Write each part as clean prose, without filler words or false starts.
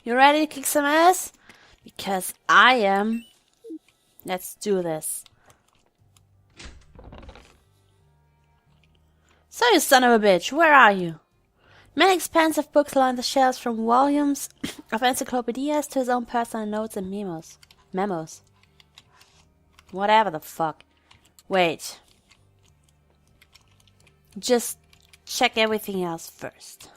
You ready to kick some ass? Because I am. Let's do this. So, you son of a bitch, where are you? Many expensive books line the shelves, from volumes of encyclopedias to his own personal notes and memos. Whatever the fuck. Wait. Just check everything else first.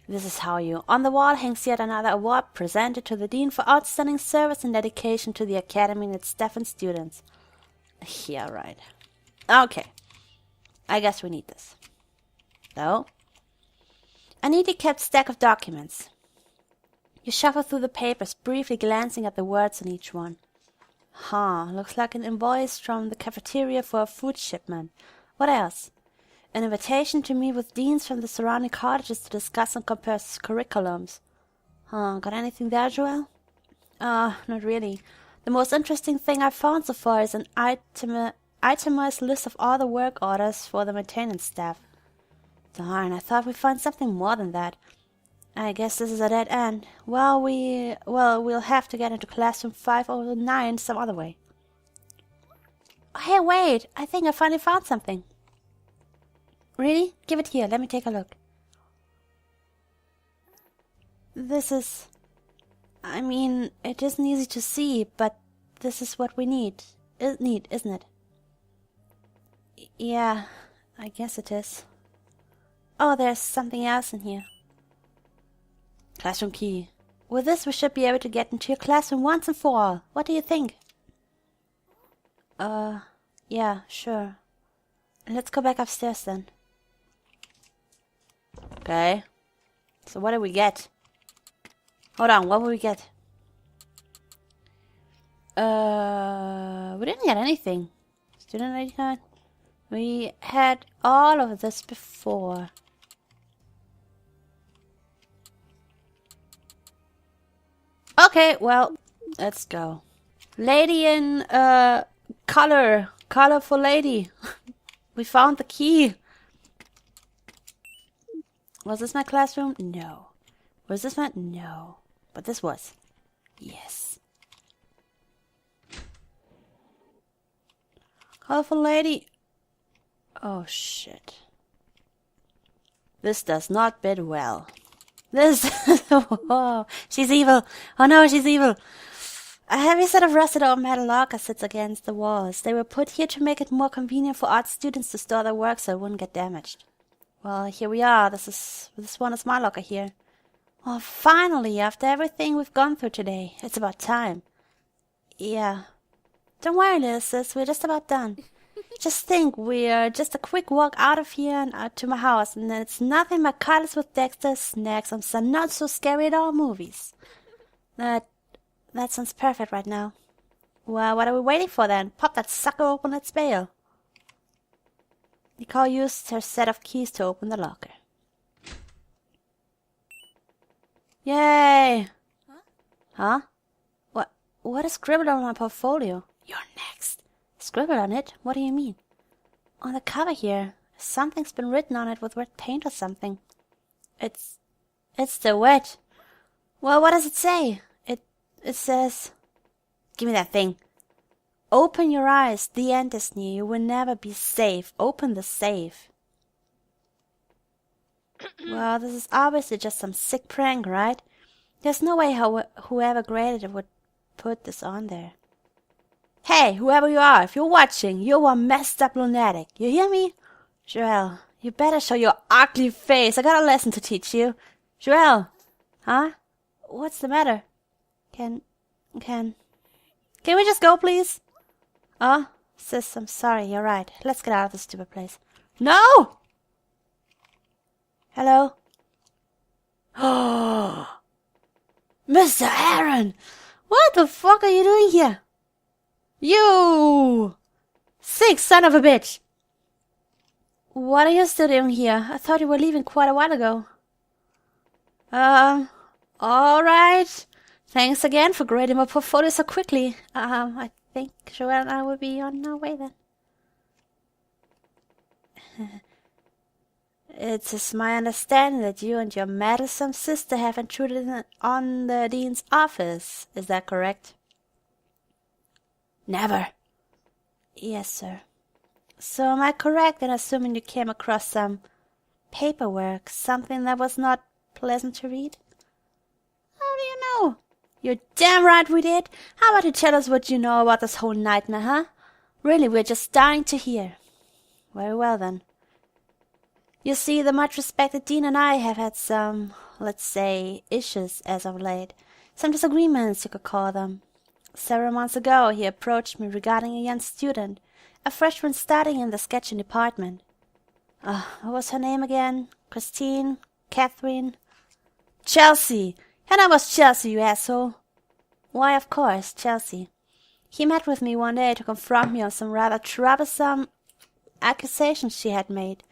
This is how you... On the wall hangs yet another award presented to the Dean for outstanding service and dedication to the Academy and its staff and students. Yeah, right. Okay. I guess we need this. No? A neatly kept stack of documents. You shuffle through the papers, briefly glancing at the words on each one. Looks like an invoice from the cafeteria for a food shipment. What else? An invitation to meet with deans from the surrounding colleges to discuss and compare curriculums. Got anything there, Joelle? Not really. The most interesting thing I've found so far is an itemized list of all the work orders for the maintenance staff. Darn, I thought we'd find something more than that. I guess this is a dead end. We'll have to get into classroom 509 some other way. Oh, hey, wait! I think I finally found something. Really? Give it here, let me take a look. This is... I mean, it isn't easy to see, but this is what we need. Isn't it? Yeah, I guess it is. Oh, there's something else in here. Classroom key. With this, we should be able to get into your classroom once and for all. What do you think? Yeah, sure. Let's go back upstairs then. Okay. So what did we get? Hold on, what will we get? We didn't get anything. Student ID card. We had all of this before. Okay, well, let's go. Lady in, colorful lady. We found the key. Was this my classroom? No. Was this my... No. But this was. Yes. Colorful lady. Oh, shit. This does not bid well. This... Whoa. She's evil. Oh no, she's evil. A heavy set of rusted old metal lockers sits against the walls. They were put here to make it more convenient for art students to store their work so it wouldn't get damaged. Well, here we are. This one is my locker here. Well, finally, after everything we've gone through today, it's about time. Yeah. Don't worry, little sis, we're just about done. Just think, we're just a quick walk out of here and out to my house, and then it's nothing but cuddles with Dexter, snacks, and some not so scary at all movies. That sounds perfect right now. Well, what are we waiting for then? Pop that sucker open, let's bail. Nicole used her set of keys to open the locker. Yay! Huh? What is scribbled on my portfolio? You're next. Scribbled on it? What do you mean? On the cover here. Something's been written on it with red paint or something. It's still wet. Well, what does it say? It says... Give me that thing. Open your eyes. The end is near. You will never be safe. Open the safe. Well, this is obviously just some sick prank, right? There's no way whoever graded it would put this on there. Hey, whoever you are, if you're watching, you're one messed up lunatic. You hear me? Joelle, you better show your ugly face. I got a lesson to teach you. Joelle. Huh? What's the matter? Can we just go, please? Oh, sis, I'm sorry, you're right. Let's get out of this stupid place. No! Hello? Oh, Mr. Aaron! What the fuck are you doing here? You! Sick son of a bitch! What are you still doing here? I thought you were leaving quite a while ago. Alright. Thanks again for grading my portfolio so quickly. I think Joelle and I will be on our way then. It is my understanding that you and your meddlesome sister have intruded on the dean's office. Is that correct? Never. Yes, sir. So am I correct in assuming you came across some paperwork, something that was not pleasant to read? How do you know? You're damn right we did. How about you tell us what you know about this whole nightmare, huh? Really, we're just dying to hear. Very well, then. You see, the much-respected Dean and I have had some, let's say, issues as of late. Some disagreements, you could call them. Several months ago, he approached me regarding a young student, a freshman studying in the sketching department. What was her name again? Christine? Catherine? Chelsea! Her name was Chelsea, you asshole! Why, of course, Chelsea. He met with me one day to confront me on some rather troublesome accusations she had made.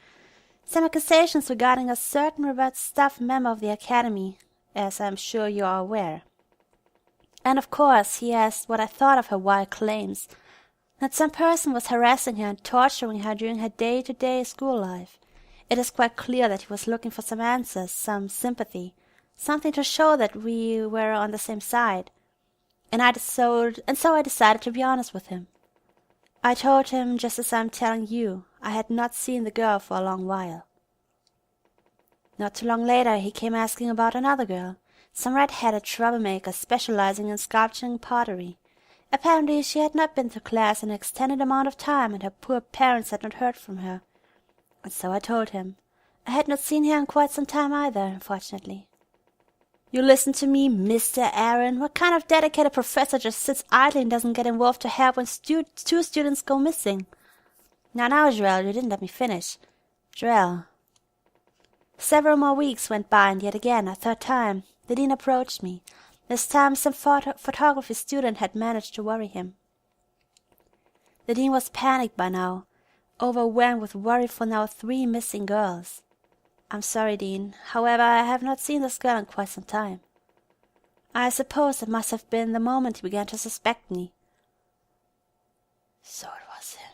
Some accusations regarding a certain revered staff member of the Academy, as I am sure you are aware. And of course he asked what I thought of her wild claims, that some person was harassing her and torturing her during her day-to-day school life. It is quite clear that he was looking for some answers, some sympathy, something to show that we were on the same side. And so I decided to be honest with him. I told him, just as I am telling you, I had not seen the girl for a long while. Not too long later he came asking about another girl, some red-headed troublemaker specializing in sculpturing pottery. Apparently she had not been to class an extended amount of time, and her poor parents had not heard from her. And so I told him. I had not seen her in quite some time either, unfortunately. You listen to me, Mr. Aaron. What kind of dedicated professor just sits idly and doesn't get involved to help when two students go missing? Now, Joel, you didn't let me finish. Joel. Several more weeks went by, and yet again, a third time, the dean approached me. This time some photography student had managed to worry him. The dean was panicked by now, overwhelmed with worry for now 3 missing girls. I'm sorry, Dean. However, I have not seen this girl in quite some time. I suppose it must have been the moment he began to suspect me. So it was him.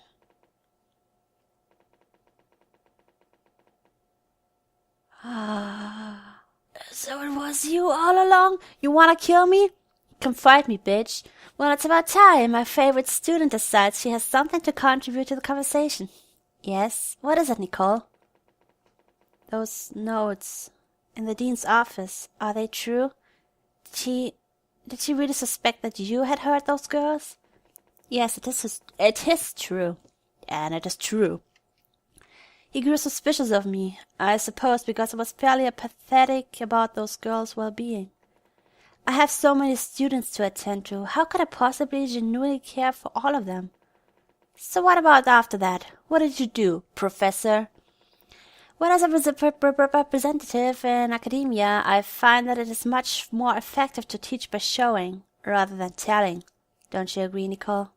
So it was you all along? You wanna kill me? Confide me, bitch. Well, it's about time my favorite student decides she has something to contribute to the conversation. Yes? What is it, Nicole? Those notes in the dean's office, are they true? Did she really suspect that you had hurt those girls? Yes, it is true. And it is true. He grew suspicious of me, I suppose because I was fairly apathetic about those girls' well-being. I have so many students to attend to. How could I possibly genuinely care for all of them? So what about after that? What did you do, Professor? Well, as a representative in academia, I find that it is much more effective to teach by showing rather than telling. Don't you agree, Nicole?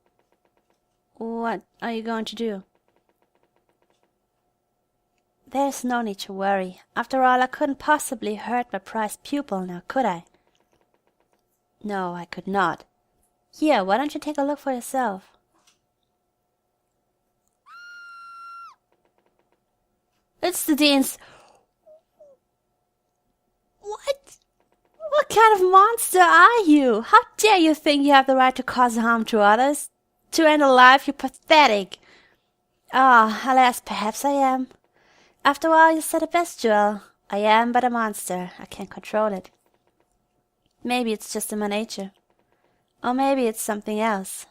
What are you going to do? There's no need to worry. After all, I couldn't possibly hurt my prized pupil now, could I? No, I could not. Here, why don't you take a look for yourself? It's the dean's... What? What kind of monster are you? How dare you think you have the right to cause harm to others? To end a life, you're pathetic. Alas, perhaps I am. After all, you said it best, Joel. I am but a monster. I can't control it. Maybe it's just in my nature. Or maybe it's something else.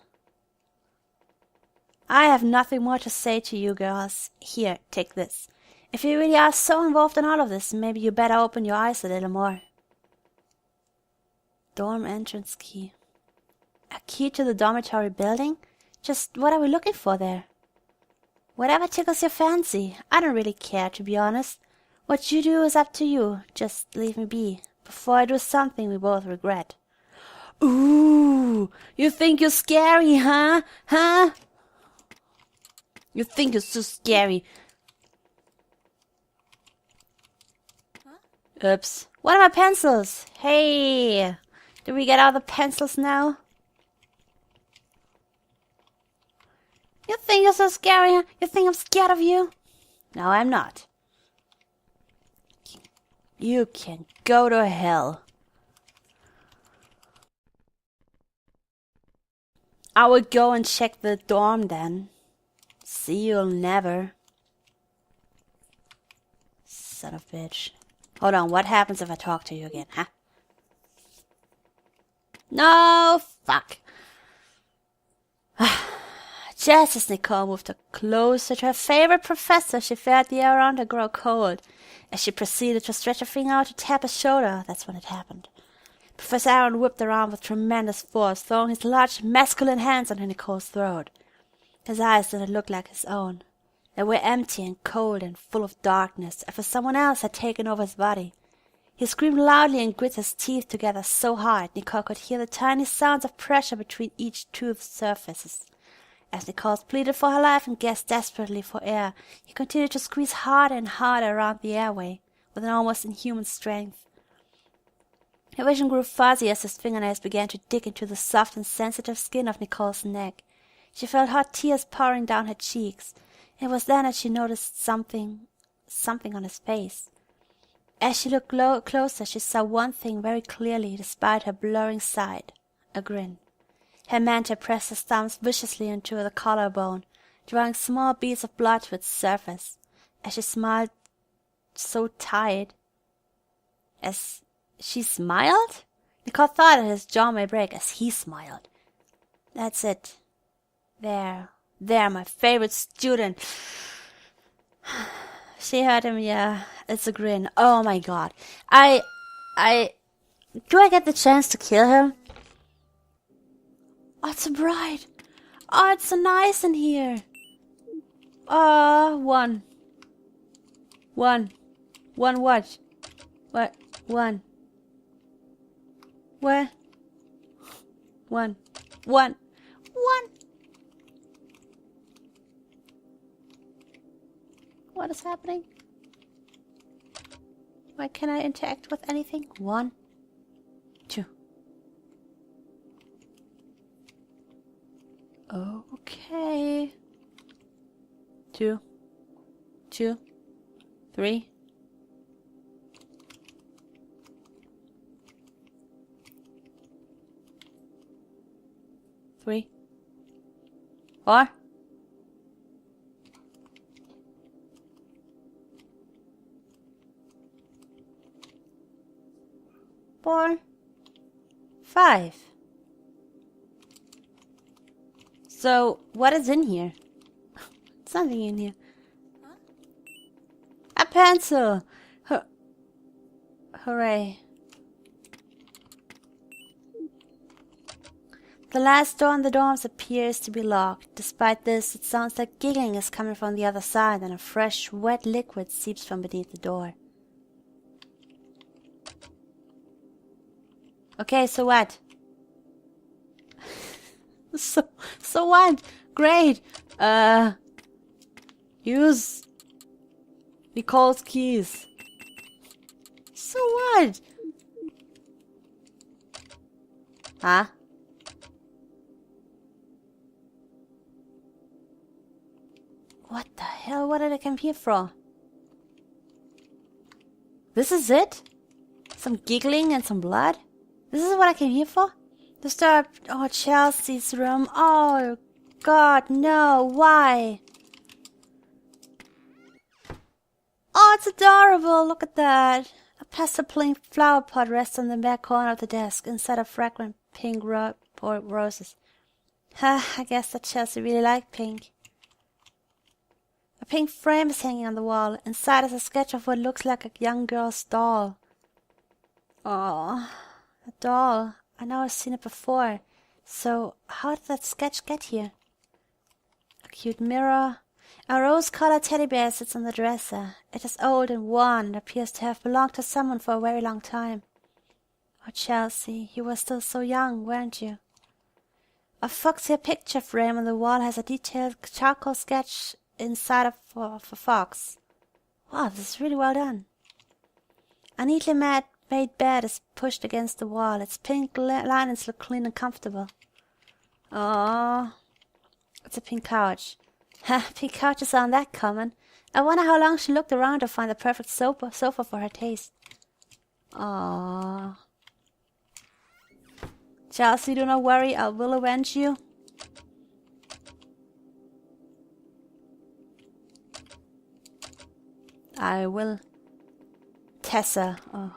I have nothing more to say to you girls. Here, take this. If you really are so involved in all of this, maybe you better open your eyes a little more. Dorm entrance key. A key to the dormitory building? Just what are we looking for there? Whatever tickles your fancy. I don't really care, to be honest. What you do is up to you. Just leave me be, before I do something we both regret. Ooh, you think you're scary, huh? Huh? You think you're so scary. Oops. What are my pencils? Hey, do we get all the pencils now? You think you're so scary? Huh? You think I'm scared of you? No, I'm not. You can go to hell. I will go and check the dorm then. See you'll never. Son of a bitch. Hold on, what happens if I talk to you again, huh? No, fuck. Just as Nicole moved closer to her favorite professor, she felt the air around her grow cold. As she proceeded to stretch her finger out to tap his shoulder, that's when it happened. Professor Aaron whipped around with tremendous force, throwing his large masculine hands onto Nicole's throat. His eyes didn't look like his own. They were empty and cold and full of darkness, as if someone else had taken over his body. He screamed loudly and grit his teeth together so hard Nicole could hear the tiny sounds of pressure between each tooth's surfaces. As Nicole pleaded for her life and gasped desperately for air, he continued to squeeze harder and harder around the airway, with an almost inhuman strength. Her vision grew fuzzy as his fingernails began to dig into the soft and sensitive skin of Nicole's neck. She felt hot tears pouring down her cheeks. It was then that she noticed something on his face. As she looked closer, she saw one thing very clearly despite her blurring sight, a grin. Her mentor pressed his thumbs viciously into the collarbone, drawing small beads of blood to its surface. As she smiled so tight. As she smiled? Nicole thought that his jaw may break as he smiled. That's it. There, my favorite student. She heard him, yeah. It's a grin. Oh my god. Do I get the chance to kill him? Oh, it's so bright. Oh, it's so nice in here. One what? What? One. Where? One. What is happening? Why can't I interact with anything? 1, 2. Okay. 2, 3. 3, 4. 4, 5. So, what is in here? Something in here. A pencil! Hooray. The last door in the dorms appears to be locked. Despite this, it sounds like giggling is coming from the other side and a fresh, wet liquid seeps from beneath the door. Okay, so what? So what? Great. Use Nicole's keys. So what? Huh? What the hell? What did I come here for? This is it? Some giggling and some blood? This is what I came here for? Disturb. Oh, Chelsea's room. Oh, God, no. Why? Oh, it's adorable. Look at that. A pastel pink flower pot rests on the back corner of the desk inside of fragrant pink roses. I guess that Chelsea really liked pink. A pink frame is hanging on the wall. Inside is a sketch of what looks like a young girl's doll. Oh, a doll. I know I've seen it before. So, how did that sketch get here? A cute mirror. A rose-colored teddy bear sits on the dresser. It is old and worn and appears to have belonged to someone for a very long time. Oh, Chelsea, you were still so young, weren't you? A foxy picture frame on the wall has a detailed charcoal sketch inside of a fox. Wow, this is really well done. A neatly made bed is pushed against the wall. Its pink linens look clean and comfortable. Oh, it's a pink couch. Pink couches aren't that common. I wonder how long she looked around to find the perfect sofa for her taste. Aww. Chelsea, do not worry, I will avenge you. I will. Tessa. Oh.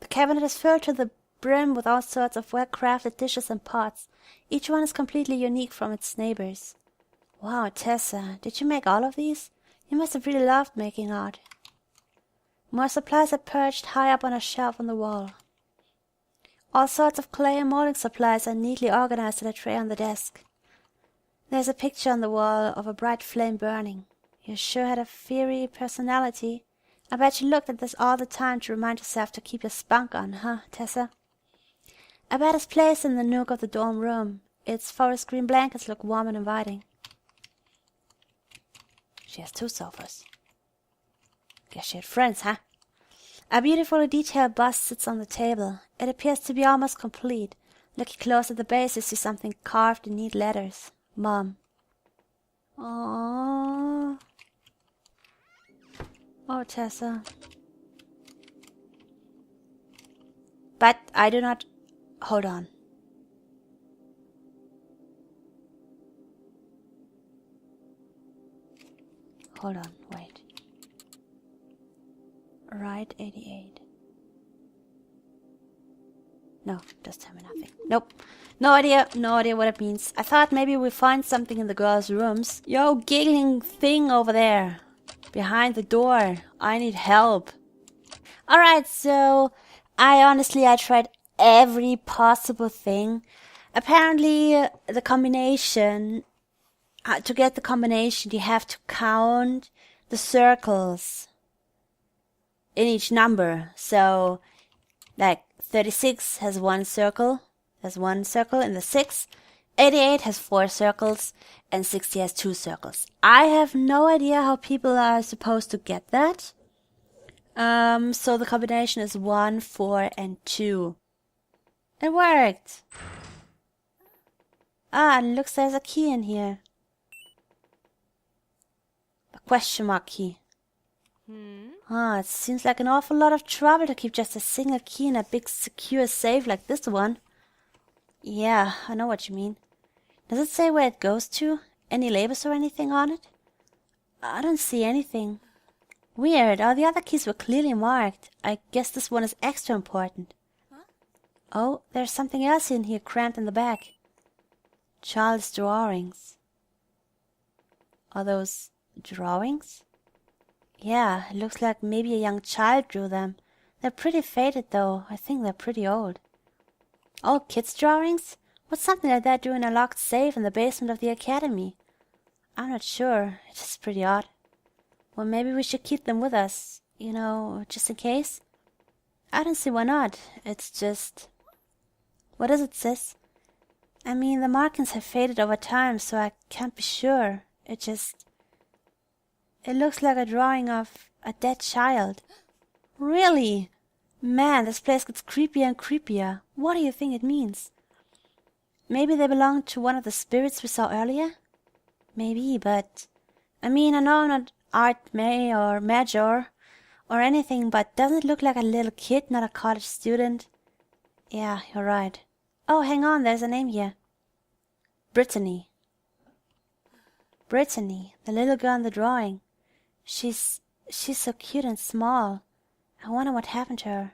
The cabinet is filled to the brim with all sorts of well-crafted dishes and pots. Each one is completely unique from its neighbors. Wow, Tessa, did you make all of these? You must have really loved making art. More supplies are perched high up on a shelf on the wall. All sorts of clay and molding supplies are neatly organized in a tray on the desk. There's a picture on the wall of a bright flame burning. You sure had a fiery personality. I bet you looked at this all the time to remind yourself to keep your spunk on, huh, Tessa? A bed is placed in the nook of the dorm room. Its forest green blankets look warm and inviting. She has 2 sofas. Guess she had friends, huh? A beautifully detailed bust sits on the table. It appears to be almost complete. Looking close at the base, you see something carved in neat letters. Mom. Aww. Oh, Tessa. But I do not... Hold on. Hold on, wait. Right 88. No, just tell me nothing. Nope. No idea what it means. I thought maybe we find something in the girls' rooms. Yo, giggling thing over there. Behind the door. I need help. Alright, so I tried every possible thing. Apparently, the combination... to get the combination, you have to count the circles in each number. So, like, 36 has 1 circle. There's 1 circle in the 6. 88 has 4 circles. And 60 has 2 circles. I have no idea how people are supposed to get that. So the combination is 1, 4, and 2. It worked! Ah, it looks there's a key in here. A question mark key. Ah, it seems like an awful lot of trouble to keep just a single key in a big secure safe like this one. Yeah, I know what you mean. Does it say where it goes to? Any labels or anything on it? I don't see anything. Weird, all the other keys were clearly marked. I guess this one is extra important. Oh, there's something else in here crammed in the back. Child's drawings. Are those drawings? Yeah, it looks like maybe a young child drew them. They're pretty faded though. I think they're pretty old. Oh, kids' drawings? What's something like that doing in a locked safe in the basement of the academy? I'm not sure. It's just pretty odd. Well, maybe we should keep them with us. You know, just in case. I don't see why not. It's just... What is it, sis? I mean, the markings have faded over time, so I can't be sure. It looks like a drawing of a dead child. Really? Man, this place gets creepier and creepier. What do you think it means? Maybe they belong to one of the spirits we saw earlier? Maybe, but... I mean, I know I'm not Art May or Major or anything, but doesn't it look like a little kid, not a college student? Yeah, you're right. Oh, hang on, there's a name here. Brittany. Brittany, the little girl in the drawing. She's so cute and small. I wonder what happened to her.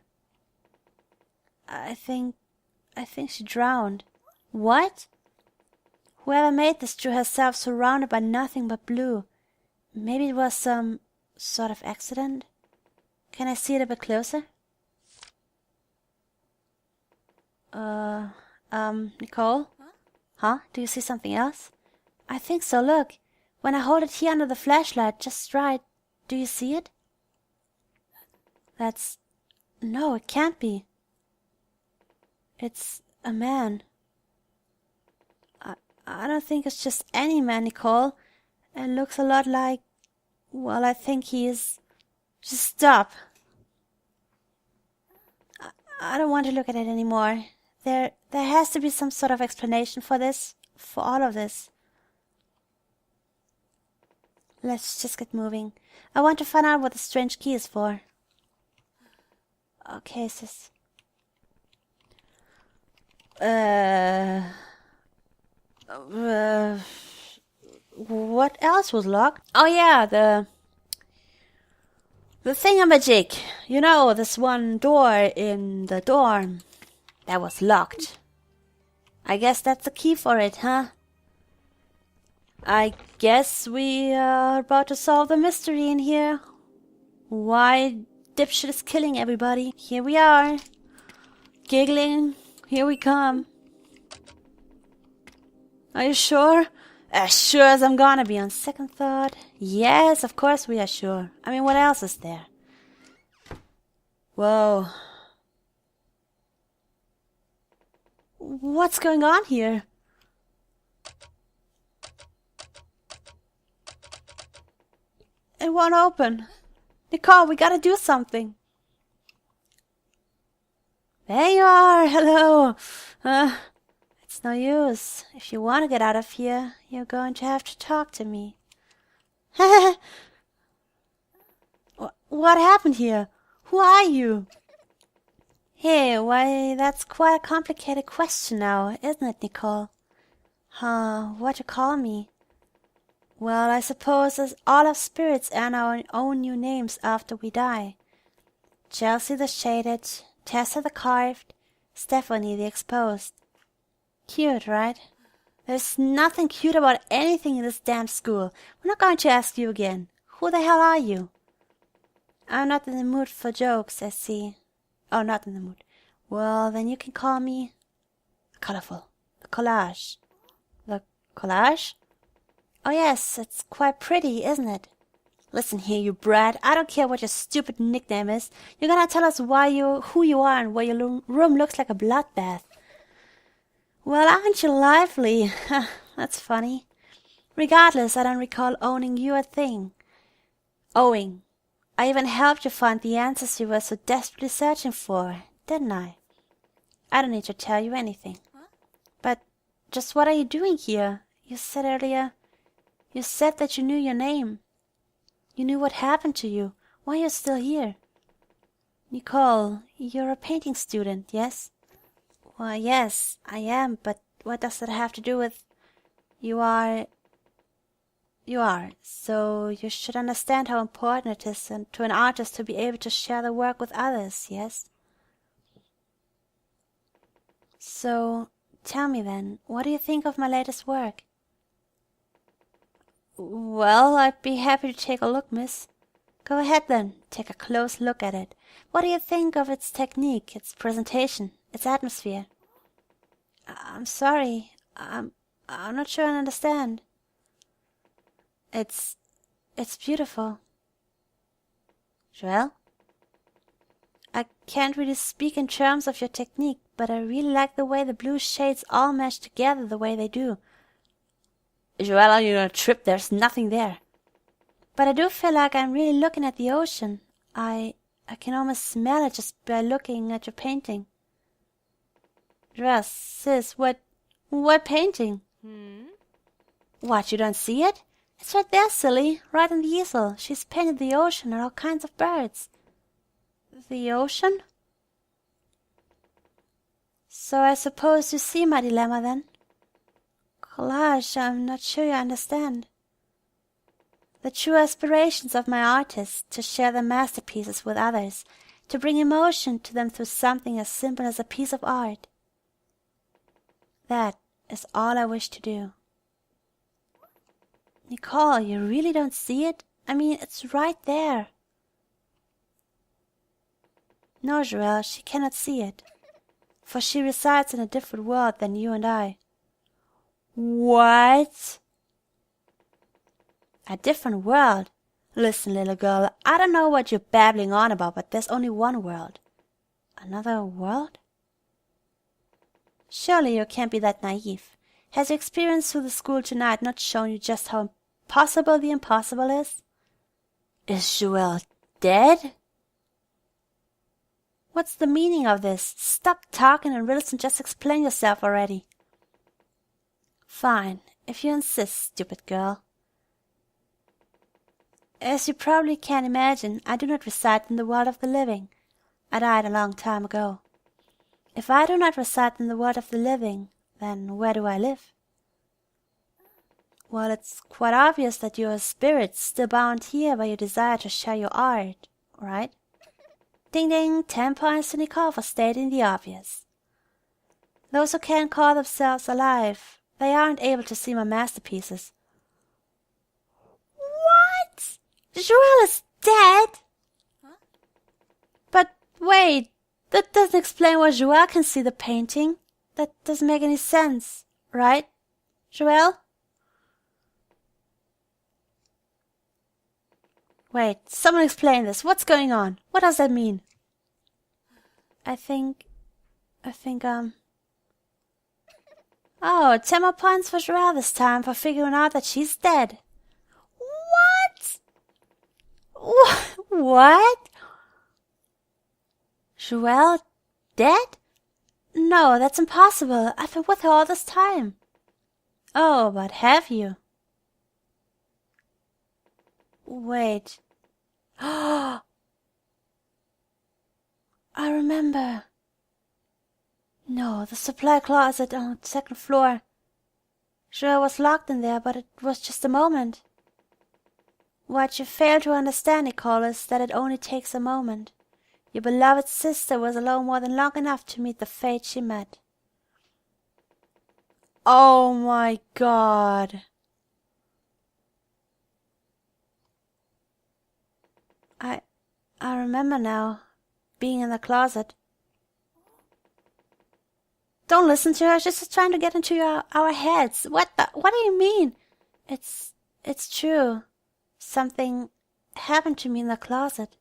I think she drowned. What? Whoever made this drew herself surrounded by nothing but blue. Maybe it was some sort of accident? Can I see it a bit closer? Nicole? Huh? Do you see something else? I think so, look. When I hold it here under the flashlight, just right, do you see it? No, it can't be. It's a man. I don't think it's just any man, Nicole. It looks a lot like... Well, I think he is... Just stop. I don't want to look at it anymore. There has to be some sort of explanation for this. For all of this. Let's just get moving. I want to find out what the strange key is for. Okay, sis. What else was locked? Oh yeah, the thingamajig. You know, this one door in the dorm that was locked. I guess that's the key for it, huh? I guess we are about to solve the mystery in here. Why dipshit is killing everybody. Here we are. Giggling. Here we come. Are you sure? As sure as I'm gonna be on second thought. Yes, of course we are sure. I mean, what else is there? Whoa. What's going on here? It won't open. Nicole, we gotta do something. There you are. Hello. It's no use. If you want to get out of here, you're going to have to talk to me. What happened here? Who are you? Hey, why, that's quite a complicated question now, isn't it, Nicole? What you call me? Well, I suppose as all of spirits earn our own new names after we die. Chelsea the Shaded, Tessa the Carved, Stephanie the Exposed. Cute, right? There's nothing cute about anything in this damn school. We're not going to ask you again. Who the hell are you? I'm not in the mood for jokes, I see. Oh, not in the mood. Well, then you can call me Colorful. The Collage. The Collage? Oh yes, it's quite pretty, isn't it? Listen here, you brat. I don't care what your stupid nickname is. You're gonna tell us who you are and why your room looks like a bloodbath. Well, aren't you lively? That's funny. Regardless, I don't recall owning you a thing. Owing. I even helped you find the answers you were so desperately searching for, didn't I? I don't need to tell you anything. But just what are you doing here? You said earlier... You said that you knew your name. You knew what happened to you. Why are you still here? Nicole, you're a painting student, yes? Well, yes, I am, but what does that have to do with... You are, so you should understand how important it is to an artist to be able to share the work with others, yes? So, tell me then, what do you think of my latest work? Well, I'd be happy to take a look, miss. Go ahead then, take a close look at it. What do you think of its technique, its presentation, its atmosphere? I'm sorry, I'm not sure I understand. It's beautiful. Joelle? I can't really speak in terms of your technique, but I really like the way the blue shades all mesh together the way they do. Joelle, are you on a trip? There's nothing there. But I do feel like I'm really looking at the ocean. I can almost smell it just by looking at your painting. Joelle, sis, what painting? What, you don't see it? It's right there, silly, right on the easel. She's painted the ocean and all kinds of birds. The ocean? So I suppose you see my dilemma then? Collage, I'm not sure you understand. The true aspirations of my artists to share their masterpieces with others, to bring emotion to them through something as simple as a piece of art. That is all I wish to do. Nicole, you really don't see it? I mean, it's right there. No, Joelle, she cannot see it, for she resides in a different world than you and I. What? A different world? Listen, little girl, I don't know what you're babbling on about, but there's only one world. Another world? Surely you can't be that naive. Has your experience through the school tonight not shown you just how impossible the impossible is? Is Joelle dead? What's the meaning of this? Stop talking in riddles and just explain yourself already. Fine, if you insist, stupid girl. As you probably can imagine, I do not reside in the world of the living. I died a long time ago. If I do not reside in the world of the living, then where do I live? Well, it's quite obvious that you're a spirit still bound here by your desire to share your art, right? Ding ding, 10 points to Nicole for stating the obvious. Those who can't call themselves alive, they aren't able to see my masterpieces. What? Joelle is dead? Huh? But wait, that doesn't explain why Joelle can see the painting. That doesn't make any sense, right, Joelle? Wait, someone explain this. What's going on? What does that mean? I think, Oh, 10 more points for Joelle this time for figuring out that she's dead. What? What? Joelle dead? No, that's impossible. I've been with her all this time. Oh, but have you? Wait. I remember. No, the supply closet on the second floor. Joelle was locked in there, but it was just a moment. What you fail to understand, Nicole, is that it only takes a moment. Your beloved sister was alone more than long enough to meet the fate she met. Oh my God. I remember now, being in the closet. Don't listen to her, she's just trying to get into our heads. What do you mean? It's true. Something happened to me in the closet.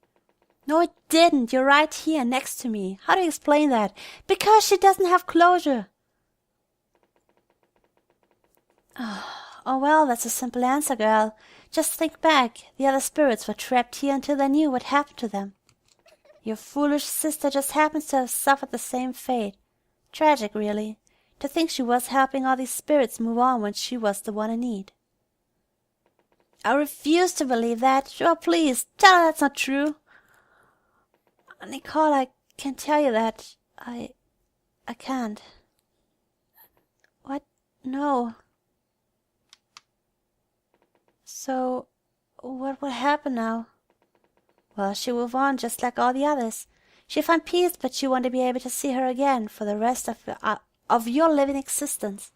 No, it didn't. You're right here next to me. How do you explain that? Because she doesn't have closure. Oh well, that's a simple answer, girl. Just think back. The other spirits were trapped here until they knew what happened to them. Your foolish sister just happens to have suffered the same fate. Tragic, really. To think she was helping all these spirits move on when she was the one in need. I refuse to believe that. Sure, please, tell her that's not true. Nicole, I can't tell you that. I can't. What? No. So, what will happen now? Well, she'll move on just like all the others. She'll find peace, but she won't be able to see her again for the rest of your living existence.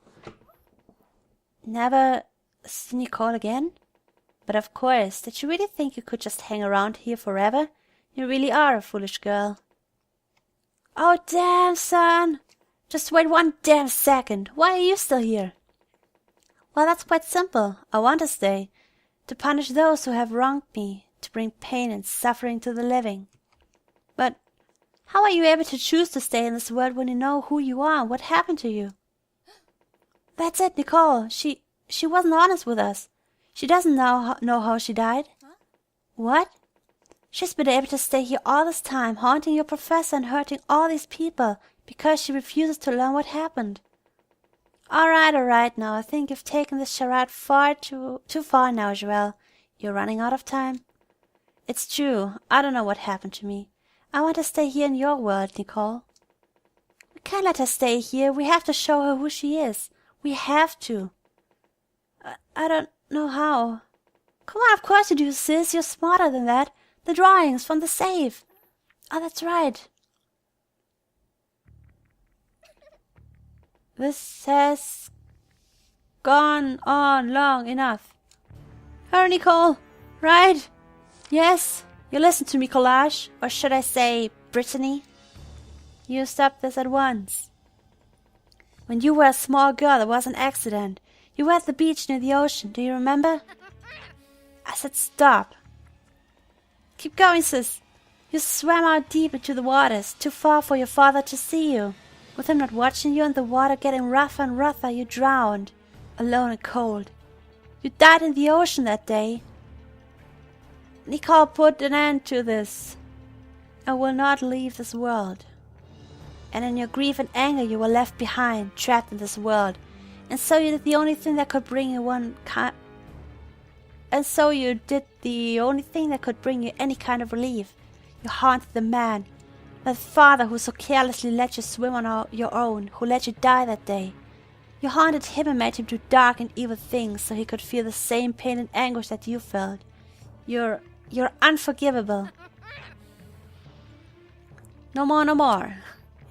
Never see Nicole again? But of course, did you really think you could just hang around here forever? You really are a foolish girl. Oh, damn, son! Just wait 1 damn second. Why are you still here? Well, that's quite simple. I want to stay. To punish those who have wronged me. To bring pain and suffering to the living. But how are you able to choose to stay in this world when you know who you are and what happened to you? That's it, Nicole. She wasn't honest with us. She doesn't know how she died. Huh? What? She's been able to stay here all this time, haunting your professor and hurting all these people, because she refuses to learn what happened. All right, now I think you've taken this charade far too far now, Joelle. You're running out of time. It's true, I don't know what happened to me. I want to stay here in your world, Nicole. We can't let her stay here. We have to show her who she is. We have to. I don't know how. Come on, of course you do, sis. You're smarter than that. The drawings from the safe. Oh, that's right. This has gone on long enough. Her, Nicole, right? Yes, you listen to me, Collage, or should I say, Brittany? You stop this at once. When you were a small girl, there was an accident. You were at the beach near the ocean, do you remember? I said stop. Keep going, sis. You swam out deep into the waters, too far for your father to see you. With him not watching you and the water getting rougher and rougher, you drowned, alone and cold. You died in the ocean that day. Nicole, put an end to this. I will not leave this world. And in your grief and anger you were left behind, trapped in this world. And so you did the only thing that could bring you any kind of relief. You haunted the man That father who so carelessly let you swim on your own, who let you die that day. You haunted him and made him do dark and evil things so he could feel the same pain and anguish that you felt. You're unforgivable. No more, no more.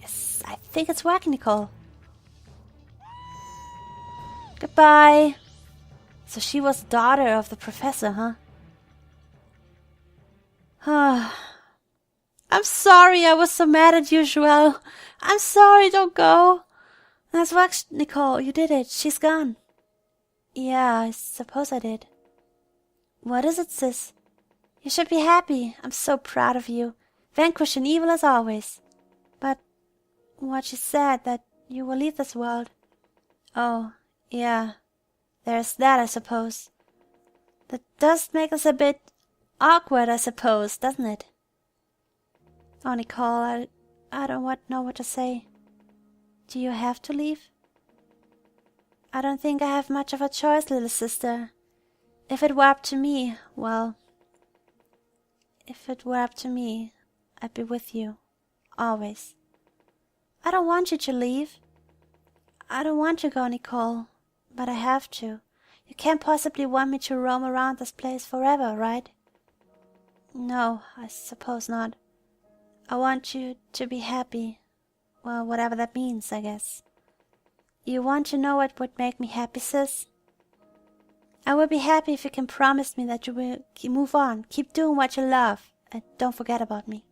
Yes, I think it's working, Nicole. Goodbye. So she was the daughter of the professor, huh? I'm sorry I was so mad at you, Joelle. I'm sorry, don't go. Nice work, Nicole. You did it. She's gone. Yeah, I suppose I did. What is it, sis? You should be happy. I'm so proud of you. Vanquishing evil as always. But what she said, that you will leave this world. Oh, yeah. There's that, I suppose. That does make us a bit awkward, I suppose, doesn't it? Oh, Nicole, I don't know what to say. Do you have to leave? I don't think I have much of a choice, little sister. If it were up to me, well... If it were up to me, I'd be with you. Always. I don't want you to leave. I don't want to go, Nicole. But I have to. You can't possibly want me to roam around this place forever, right? No, I suppose not. I want you to be happy. Well, whatever that means, I guess. You want to know what would make me happy, sis? I will be happy if you can promise me that you will move on, keep doing what you love, and don't forget about me.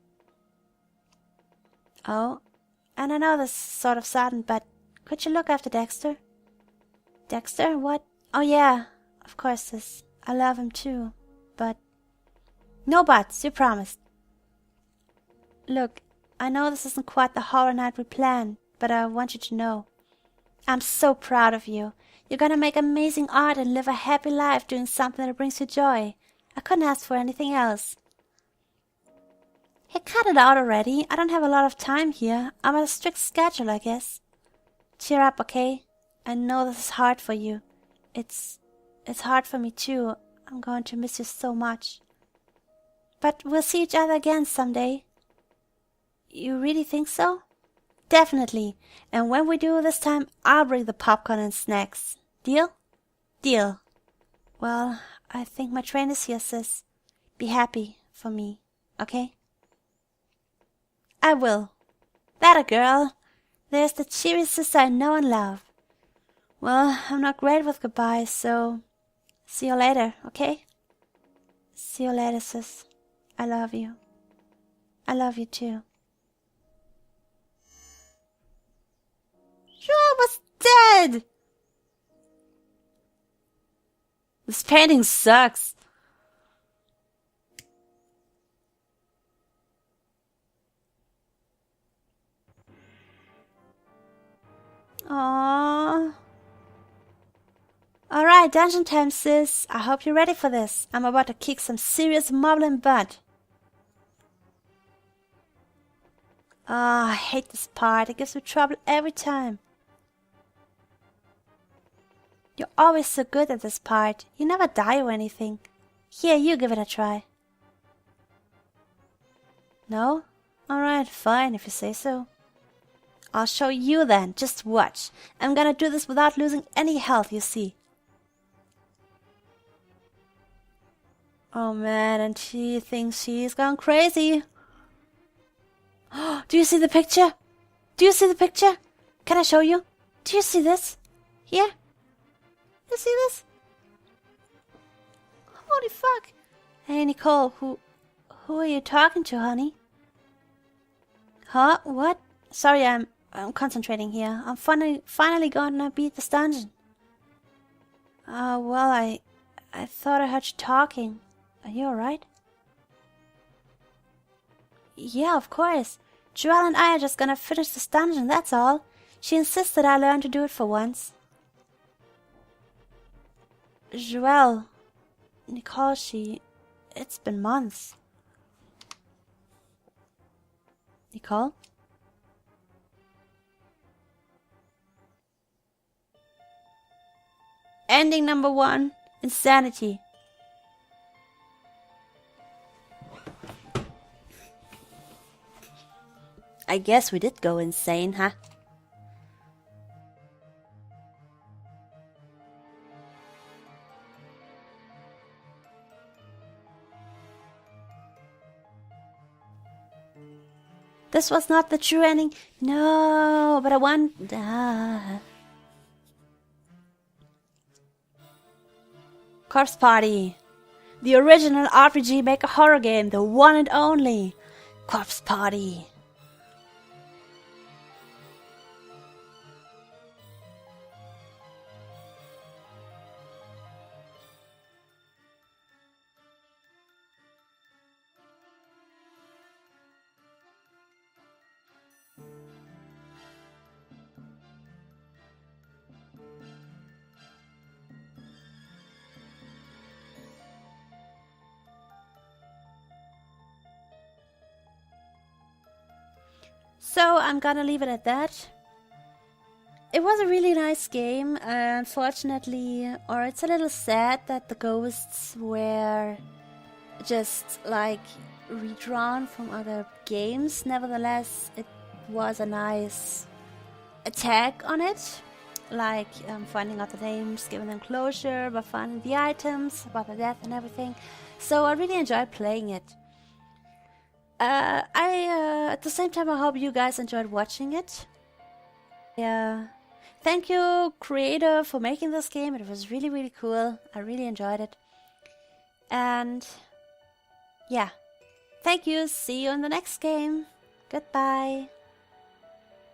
Oh, and I know this is sort of sudden, but could you look after Dexter? Dexter? What? Oh yeah, of course, sis. I love him too, but... No buts, you promised. Look, I know this isn't quite the horror night we planned, but I want you to know. I'm so proud of you. You're gonna make amazing art and live a happy life doing something that brings you joy. I couldn't ask for anything else. Hey, cut it out already. I don't have a lot of time here. I'm on a strict schedule, I guess. Cheer up, okay? I know this is hard for you. It's hard for me too. I'm going to miss you so much. But we'll see each other again someday. You really think so? Definitely. And when we do this time, I'll bring the popcorn and snacks. Deal? Deal. Well, I think my train is here, sis. Be happy for me, okay? I will. That a girl. There's the cheery sister I know and love. Well, I'm not great with goodbyes, so see you later, okay? See you later, sis. I love you. I love you too. Joelle was dead! This painting sucks. Aww. Alright, dungeon time, sis. I hope you're ready for this. I'm about to kick some serious moblin butt. I hate this part. It gives me trouble every time. You're always so good at this part. You never die or anything. Here, you give it a try. No? Alright, fine, if you say so. I'll show you then. Just watch. I'm gonna do this without losing any health, you see. Oh man, and she thinks she's gone crazy. Do you see the picture? Do you see the picture? Can I show you? Do you see this? Here? You see this? Holy fuck. Hey, Nicole, who are you talking to, honey? Huh? What? Sorry, I'm concentrating here. I'm finally gonna beat this dungeon. Well, I thought I heard you talking. Are you alright? Yeah, of course. Joelle and I are just gonna finish this dungeon, that's all. She insisted I learn to do it for once. Joelle, Nicole, it's been months. Nicole? Ending number 1, Insanity. I guess we did go insane, huh? This was not the true ending. No, but I want... Corpse Party. The original RPG Maker horror game. The one and only. Corpse Party. So I'm gonna leave it at that. It was a really nice game. Unfortunately, or it's a little sad that the ghosts were just like redrawn from other games. Nevertheless, it was a nice attack on it. Like finding out the names, giving them closure, but finding the items, about the death and everything. So I really enjoyed playing it. At the same time, I hope you guys enjoyed watching it. Yeah. Thank you, creator, for making this game. It was really, really cool. I really enjoyed it. And yeah. Thank you. See you in the next game. Goodbye.